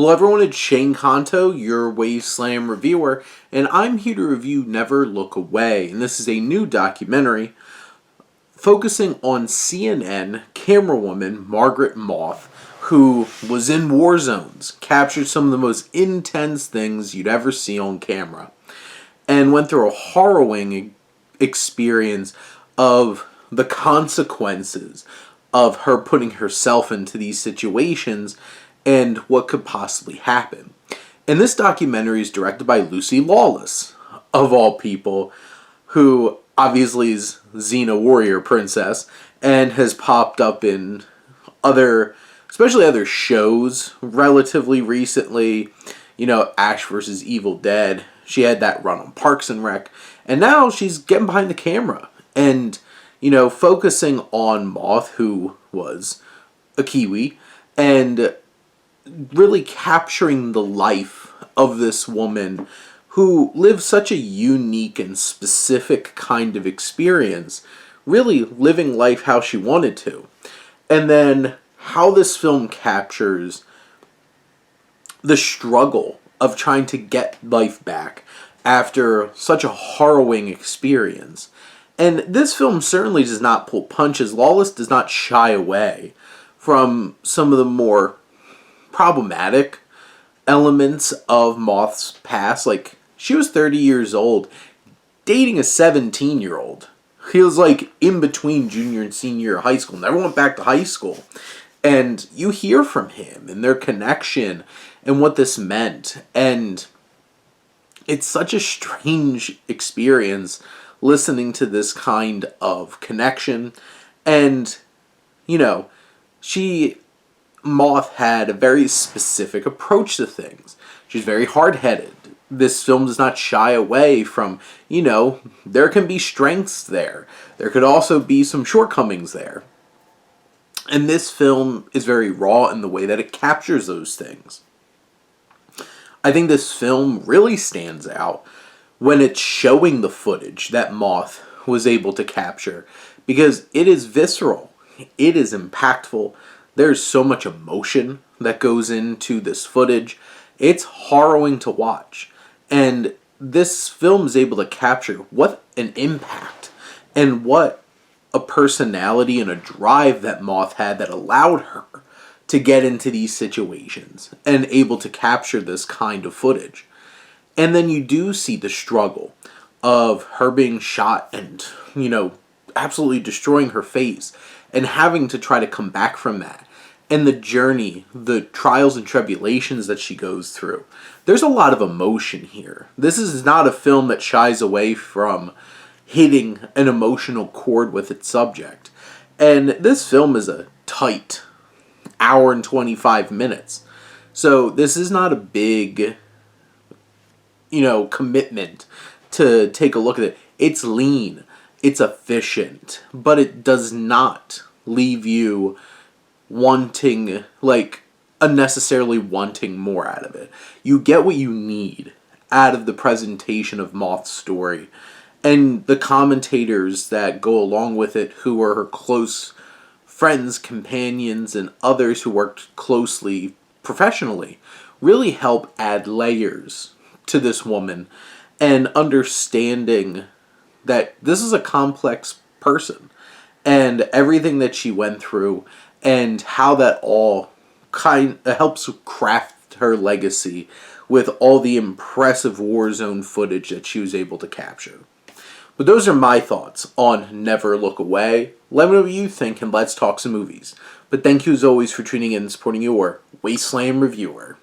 Hello everyone, it's Shane Kanto, your Wasteland reviewer, and I'm here to review Never Look Away, and this is a new documentary focusing on CNN camerawoman Margaret Moth, who was in war zones, captured some of the most intense things you'd ever see on camera, and went through a harrowing experience of the consequences of her putting herself into these situations and what could possibly happen. And this documentary is directed by Lucy Lawless, of all people, who obviously is Xena Warrior Princess and has popped up in especially other shows relatively recently. You know, Ash vs. Evil Dead. She had that run on Parks and Rec. And now she's getting behind the camera and, focusing on Moth, who was a Kiwi, and really capturing the life of this woman who lived such a unique and specific kind of experience, really living life how she wanted to. And then how this film captures the struggle of trying to get life back after such a harrowing experience. And this film certainly does not pull punches. Lawless does not shy away from some of the more problematic elements of Moth's past. Like, she was 30 years old, dating a 17-year-old. He was like in between junior and senior year of high school, never went back to high school. And you hear from him and their connection and what this meant. And it's such a strange experience listening to this kind of connection. And, Moth had a very specific approach to things. She's very hard-headed. This film does not shy away from, there can be strengths there. There could also be some shortcomings there. And this film is very raw in the way that it captures those things. I think this film really stands out when it's showing the footage that Moth was able to capture, because it is visceral. It is impactful. There's so much emotion that goes into this footage. It's harrowing to watch. And this film is able to capture what an impact and what a personality and a drive that Moth had that allowed her to get into these situations and able to capture this kind of footage. And then you do see the struggle of her being shot and, absolutely destroying her face and having to try to come back from that. And the journey, the trials and tribulations that she goes through. There's a lot of emotion here. This is not a film that shies away from hitting an emotional chord with its subject. And this film is a tight hour and 25 minutes. So this is not a big, commitment to take a look at it. It's lean. It's efficient. But it does not leave you unnecessarily wanting more out of it. You get what you need out of the presentation of Moth's story. And the commentators that go along with it, who are her close friends, companions, and others who worked closely professionally, really help add layers to this woman and understanding that this is a complex person and everything that she went through and how that all kind of helps craft her legacy with all the impressive war zone footage that she was able to capture. But those are my thoughts on Never Look Away. Let me know what you think and let's talk some movies. But thank you as always for tuning in and supporting your Wasteland reviewer.